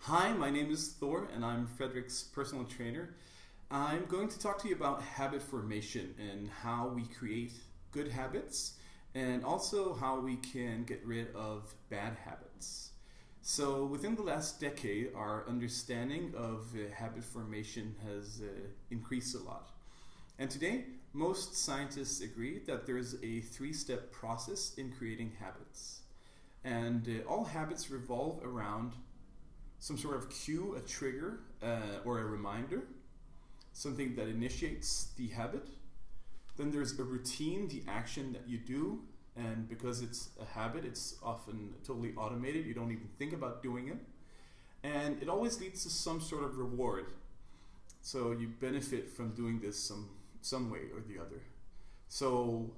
Hi, my name is Thor and I'm Frederik's personal trainer. I'm going to talk to you about habit formation and how we create good habits and also how we can get rid of bad habits. So within the last decade, our understanding of habit formation has increased a lot. And today, most scientists agree that there's a three-step process in creating habits. And all habits revolve around some sort of cue, a trigger, or a reminder, something that initiates the habit. Then there's a routine, the action that you do, and because it's a habit, it's often totally automated. You don't even think about doing it. And it always leads to some sort of reward. So you benefit from doing this some way or the other. So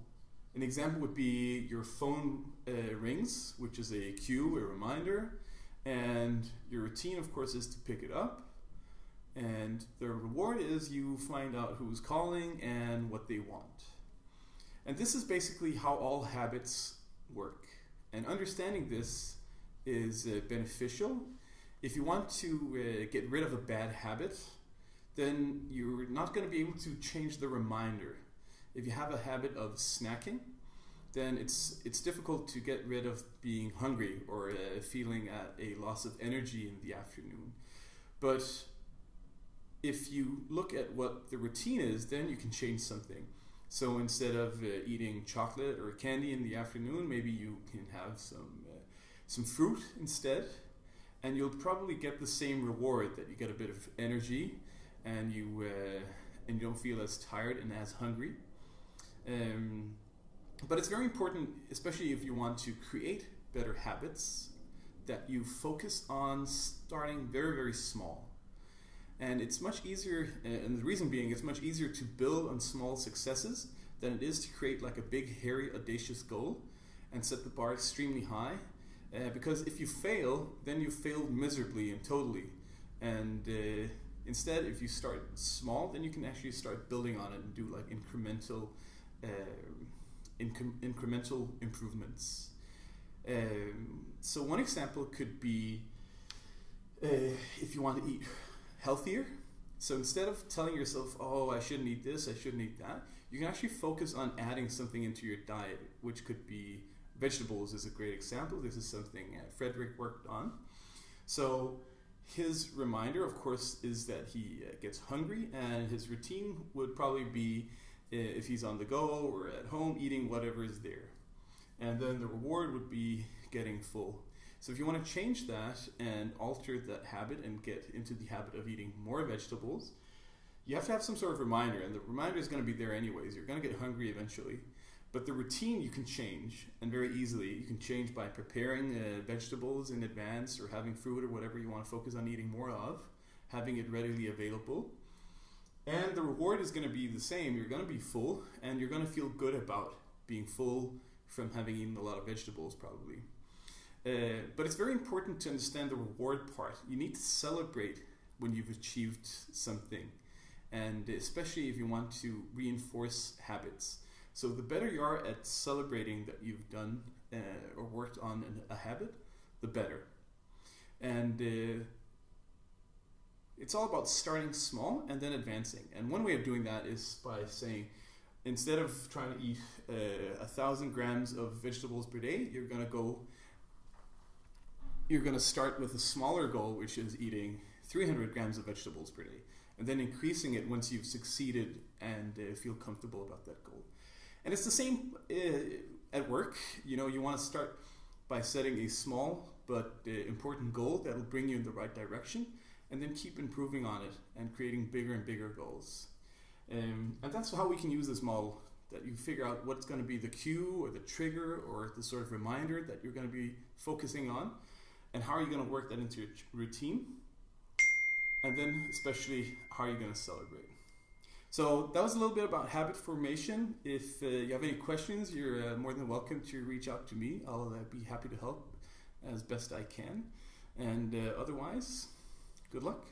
an example would be your phone rings, which is a cue, a reminder, and your routine, of course, is to pick it up. And the reward is you find out who's calling and what they want. And this is basically how all habits work. And understanding this is beneficial. If you want to get rid of a bad habit, then you're not going to be able to change the reminder. If you have a habit of snacking, then it's difficult to get rid of being hungry or feeling a loss of energy in the afternoon. But if you look at what the routine is, then you can change something. So instead of eating chocolate or candy in the afternoon, maybe you can have some fruit instead, and you'll probably get the same reward, that you get a bit of energy and you don't feel as tired and as hungry. But it's very important, especially if you want to create better habits, that you focus on starting very, very small. And it's much easier, and the reason being, it's much easier to build on small successes than it is to create like a big, hairy, audacious goal and set the bar extremely high. Because if you fail, then you failed miserably and totally. And instead, if you start small, then you can actually start building on it and do like incremental improvements. So one example could be if you want to eat healthier. So instead of telling yourself, oh, I shouldn't eat this, I shouldn't eat that, you can actually focus on adding something into your diet, which could be vegetables is a great example. This is something Frederik worked on. So his reminder, of course, is that he gets hungry, and his routine would probably be if he's on the go or at home eating whatever is there. And then the reward would be getting full. So if you want to change that and alter that habit and get into the habit of eating more vegetables, you have to have some sort of reminder, and the reminder is going to be there anyways. You're going to get hungry eventually. But the routine you can change, and very easily. You can change by preparing vegetables in advance or having fruit or whatever you want to focus on eating more of, having it readily available. And the reward is going to be the same. You're going to be full, and you're going to feel good about being full from having eaten a lot of vegetables probably. But it's very important to understand the reward part. You need to celebrate when you've achieved something, and especially if you want to reinforce habits. So the better you are at celebrating that you've done or worked on a habit, the better. And it's all about starting small and then advancing. And one way of doing that is by saying, instead of trying to eat 1,000 grams of vegetables per day, you're going to start with a smaller goal, which is eating 300 grams of vegetables per day, and then increasing it once you've succeeded and feel comfortable about that goal. And it's the same at work. You know, you want to start by setting a small but important goal that will bring you in the right direction, and then keep improving on it and creating bigger and bigger goals. And that's how we can use this model, that you figure out what's going to be the cue or the trigger or the sort of reminder that you're going to be focusing on, and how are you going to work that into your routine, and then especially how are you going to celebrate. So that was a little bit about habit formation. If you have any questions, you're more than welcome to reach out to me. I'll be happy to help as best I can. And otherwise, good luck.